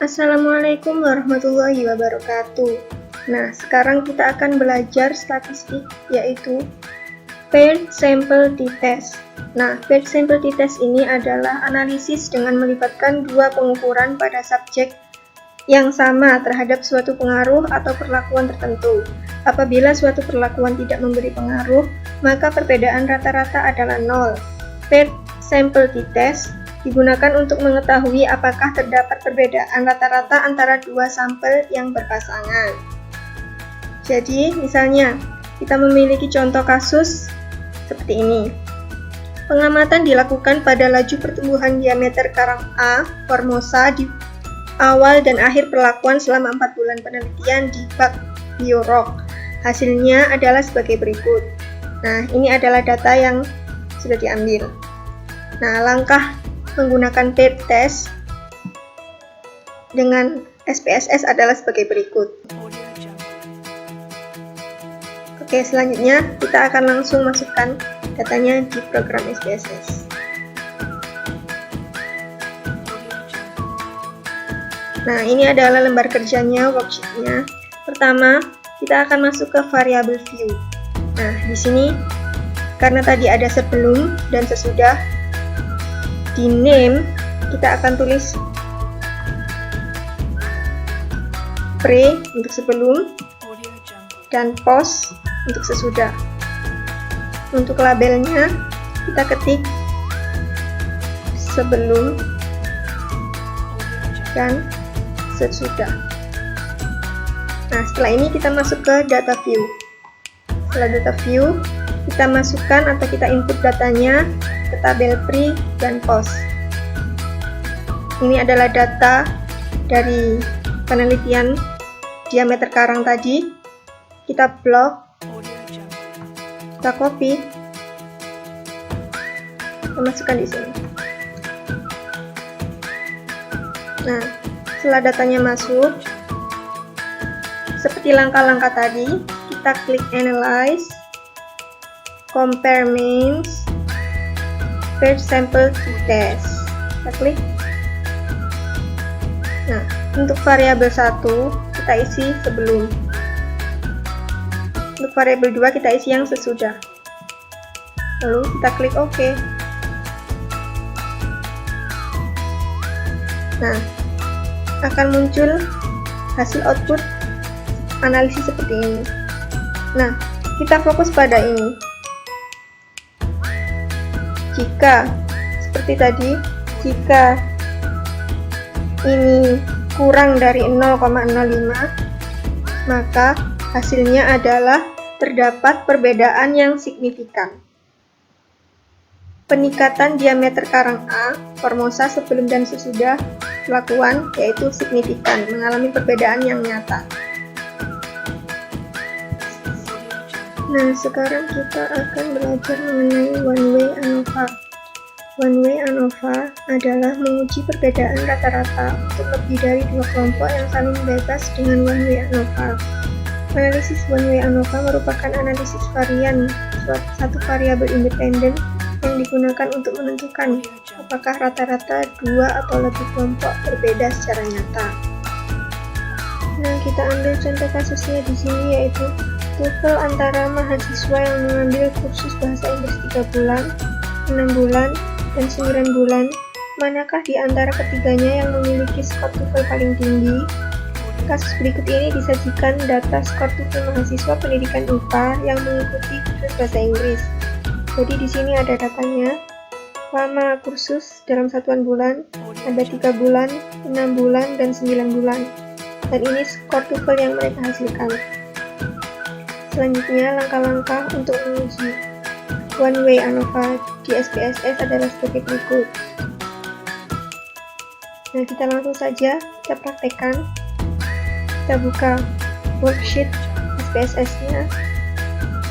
Assalamualaikum warahmatullahi wabarakatuh. Nah, sekarang kita akan belajar statistik, yaitu paired sample t-test. Nah, paired sample t-test ini adalah analisis dengan melibatkan dua pengukuran pada subjek yang sama terhadap suatu pengaruh atau perlakuan tertentu. Apabila suatu perlakuan tidak memberi pengaruh, maka perbedaan rata-rata adalah 0. Paired sample t-test digunakan untuk mengetahui apakah terdapat perbedaan rata-rata antara dua sampel yang berpasangan. Jadi, misalnya, kita memiliki contoh kasus seperti ini. Pengamatan dilakukan pada laju pertumbuhan diameter karang A, Formosa, di awal dan akhir perlakuan selama 4 bulan penelitian di bak biorok. Hasilnya adalah sebagai berikut. Nah, ini adalah data yang sudah diambil. Nah, langkah menggunakan paired test dengan SPSS adalah sebagai berikut. Oke, selanjutnya kita akan langsung masukkan datanya di program SPSS. Nah, ini adalah lembar kerjanya, worksheet-nya. Pertama, kita akan masuk ke variabel view. Nah, di sini karena tadi ada sebelum dan sesudah, di name kita akan tulis pre untuk sebelum dan post untuk sesudah. Untuk labelnya kita ketik sebelum dan sesudah. Nah, setelah ini kita masuk ke data view. Setelah data view, kita masukkan atau kita input datanya ke tabel pre dan post. Ini adalah data dari penelitian diameter karang tadi. Kita blok, kita copy, kita masukkan di sini. Nah, setelah datanya masuk, seperti langkah-langkah tadi, kita klik analyze, compare means, paired sample t-test. Kita klik. Nah, untuk variabel 1 kita isi sebelum. Untuk variabel 2 kita isi yang sesudah. Lalu kita klik OK. Nah, akan muncul hasil output analisis seperti ini. Nah, kita fokus pada ini. Jika seperti tadi, jika ini kurang dari 0,05, maka hasilnya adalah terdapat perbedaan yang signifikan. Peningkatan diameter karang A, Formosa sebelum dan sesudah perlakuan, yaitu signifikan, mengalami perbedaan yang nyata. Nah, sekarang kita akan belajar mengenai one-way ANOVA. One-way ANOVA adalah menguji perbedaan rata-rata untuk lebih dari dua kelompok yang saling bebas dengan one-way ANOVA. Analisis one-way ANOVA merupakan analisis varian satu variabel independen yang digunakan untuk menentukan apakah rata-rata dua atau lebih kelompok berbeda secara nyata. Nah, kita ambil contoh kasusnya di sini, yaitu TOEFL antara mahasiswa yang mengambil kursus bahasa Inggris 3 bulan, 6 bulan, dan 9 bulan. Manakah di antara ketiganya yang memiliki skor TOEFL paling tinggi? Kasus berikut ini disajikan data skor TOEFL mahasiswa pendidikan IPA yang mengikuti kursus bahasa Inggris. Jadi di sini ada datanya. Lama kursus dalam satuan bulan ada 3 bulan, 6 bulan, dan 9 bulan. Dan ini skor TOEFL yang mereka hasilkan. Selanjutnya, langkah-langkah untuk menguji one-way ANOVA di SPSS adalah sebagai berikut. Nah, kita langsung saja kita praktekkan. Kita buka worksheet SPSS-nya,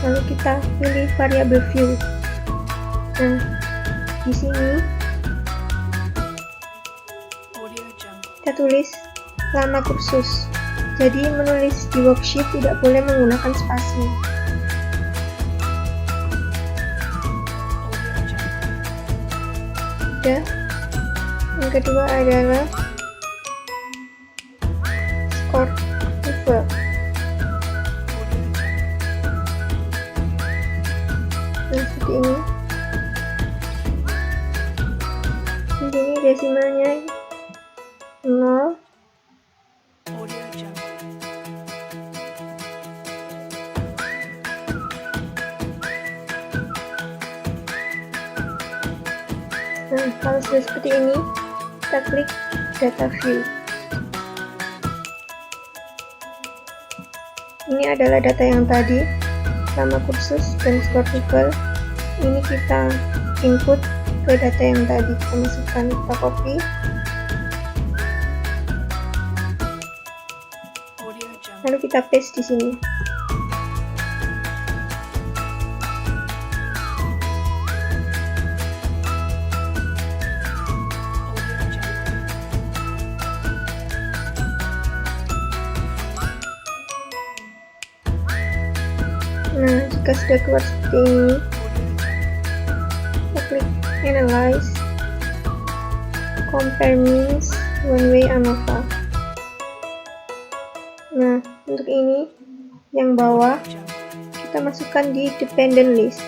lalu kita pilih variabel view. Nah, di sini kita tulis lama kursus. Jadi menulis di worksheet tidak boleh menggunakan spasi. Yang kedua adalah Nah, kalau sudah seperti ini, kita klik data view. Ini adalah data yang tadi, nama kursus dan skor Google. Ini kita input ke data yang tadi, kita masukkan, kita copy. Lalu kita paste di sini. Nah, jika sudah keluar seperti ini, kita klik Analyze, Compare Means, One Way ANOVA. Nah, untuk ini, yang bawah, kita masukkan di Dependent List.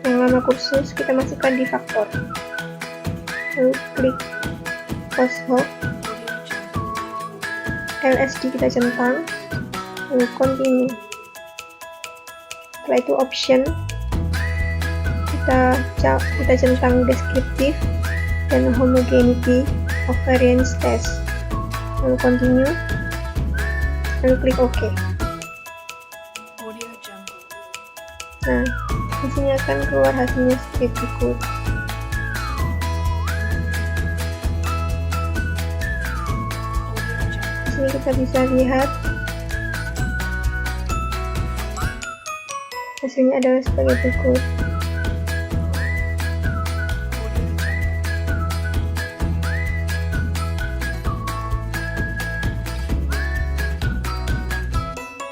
Yang lama kursus, kita masukkan di Faktor. Lalu klik Post Hoc, LSD kita centang, lalu Continue. Setelah itu option, kita centang deskriptif dan homogeneity of variance test, lalu continue, lalu klik OK. Nah, di sini akan keluar hasilnya seperti berikut. Di sini kita bisa lihat hasilnya adalah sebagai berikut.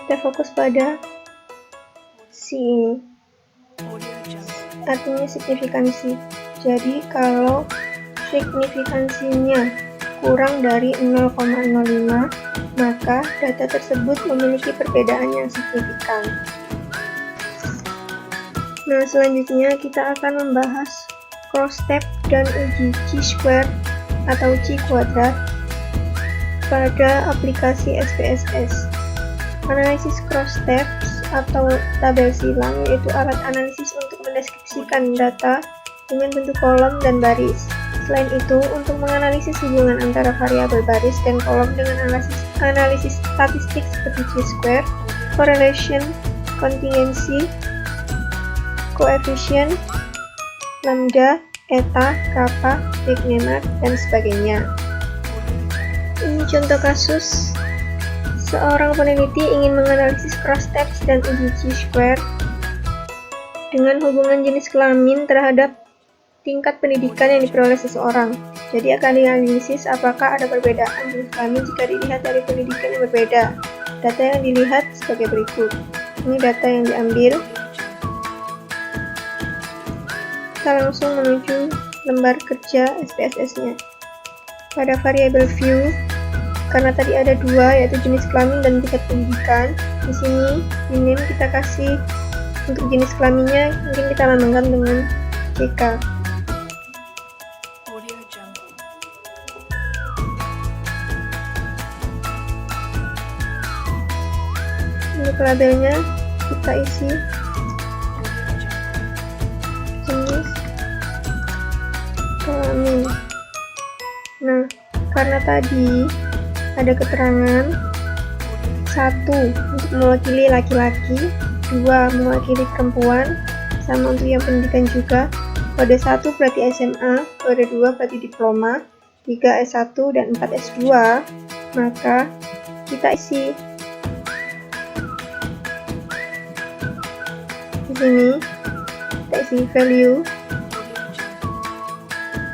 Kita fokus pada C ini, artinya signifikansi. Jadi kalau signifikansinya kurang dari 0,05, maka data tersebut memiliki perbedaan yang signifikan. Nah, selanjutnya kita akan membahas cross-step dan uji chi-square atau chi kuadrat pada aplikasi SPSS. Analisis cross-steps atau tabel silang yaitu alat analisis untuk mendeskripsikan data dengan bentuk kolom dan baris. Selain itu, untuk menganalisis hubungan antara variabel baris dan kolom dengan analisis statistik seperti chi-square, correlation, contingency, koefisien, lambda, eta, kappa, big number, dan sebagainya. Ini contoh kasus. Seorang peneliti ingin menganalisis cross-steps dan uji chi-square dengan hubungan jenis kelamin terhadap tingkat pendidikan yang diperoleh seseorang. Jadi akan dianalisis apakah ada perbedaan jenis kelamin jika dilihat dari pendidikan yang berbeda. Data yang dilihat sebagai berikut. Ini data yang diambil. Kita langsung menuju lembar kerja SPSS-nya. Pada variabel view, karena tadi ada dua, yaitu jenis kelamin dan tingkat pendidikan. Di sini di name kita kasih untuk jenis kelaminnya, mungkin kita lambangkan dengan CK. Untuk labelnya kita isi jenis kelamin. Nah, karena tadi ada keterangan 1 untuk mewakili laki-laki, 2 mewakili perempuan, sama untuk yang pendidikan juga. Kode 1 berarti SMA, kode 2 berarti diploma, 3 S1 dan 4 S2, maka kita isi di sini, kita isi value.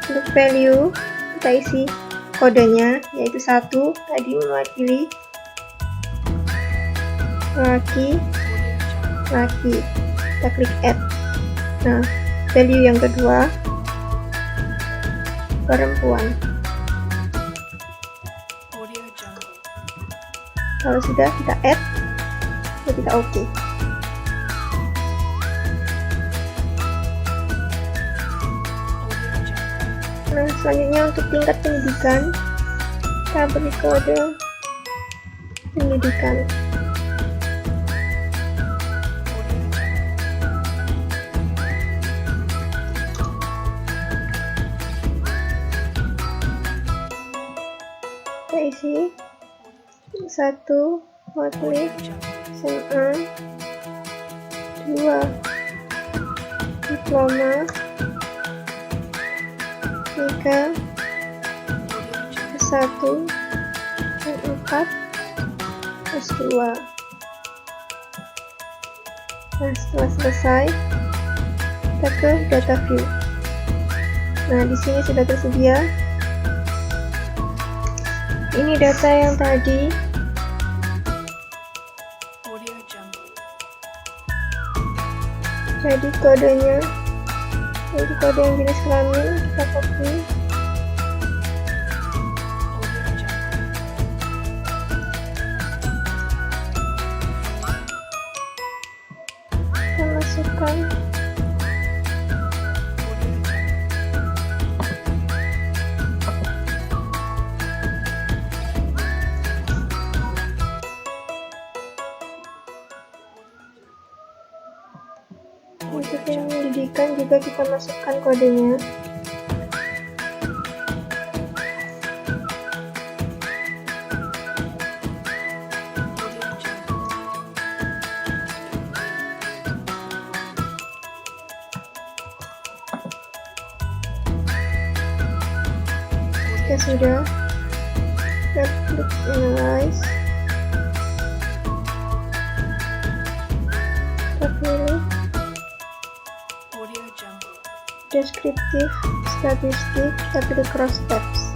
Untuk value kita isi kodenya, yaitu 1 tadi mewakili laki-laki. Kita klik add. Nah, value yang kedua perempuan. Kalau sudah kita add, lalu kita OK. Nah, selanjutnya untuk tingkat pendidikan, kita beri kode pendidikan. kita isi 1. Whatlit SMA, 2. Diploma, 3. S1, dan 4. S2. Nah, setelah selesai, kita ke data view. Nah, di sini sudah tersedia. Ini data yang tadi. Jadi kodenya, jadi kode yang jenis kelamin, kita copy. Kita masukkan. Untuk yang pendidikan juga kita masukkan kodenya. Jika sudah, kita klik analyze. Kita pilih deskriptif statistik, kita pilih cross tabs.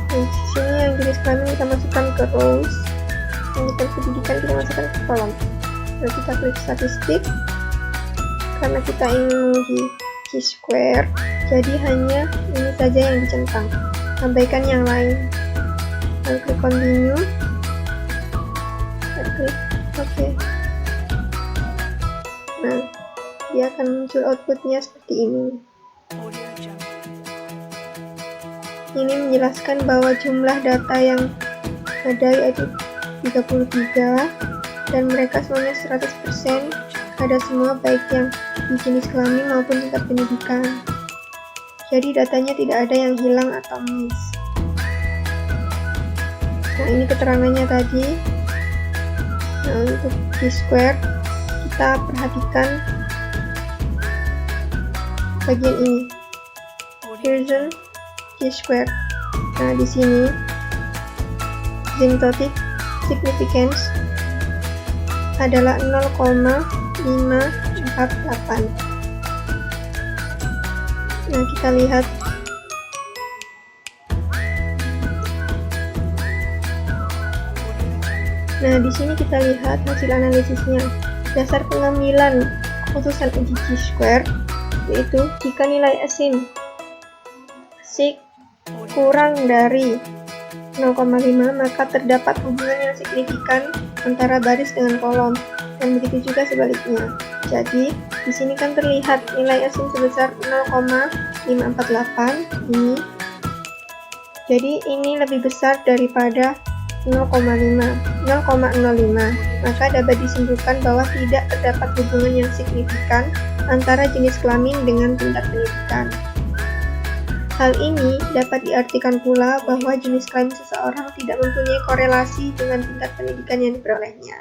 Di sini yang jenis kelamin kita masukkan ke rows, yang detail pendidikan kita masukkan ke kolom. Lalu kita klik statistik. Karena kita ingin menguji chi-square, jadi hanya ini saja yang dicentang, abaikan yang lain. Lalu klik continue, kita klik OK. Nah, dia akan muncul outputnya seperti ini. Ini menjelaskan bahwa jumlah data yang ada yaitu 33 dan mereka semuanya 100% ada semua, baik yang di jenis kelamin maupun tingkat pendidikan. Jadi datanya tidak ada yang hilang atau miss. Nah, ini keterangannya tadi. Nah, untuk chi-square kita perhatikan bagian ini, Pearson chi-square. Nah, di sini asymptotic significance adalah 0,548. Nah, kita lihat. Nah, di sini kita lihat hasil analisisnya. Dasar pengambilan keputusan uji chi-square yaitu jika nilai asim sig kurang dari 0,5 maka terdapat hubungan yang signifikan antara baris dengan kolom, dan begitu juga sebaliknya. Jadi di sini kan terlihat nilai asim sebesar 0,548 ini. Jadi ini lebih besar daripada 0,05, maka dapat disimpulkan bahwa tidak terdapat hubungan yang signifikan antara jenis kelamin dengan tingkat pendidikan. Hal ini dapat diartikan pula bahwa jenis kelamin seseorang tidak mempunyai korelasi dengan tingkat pendidikan yang diperolehnya.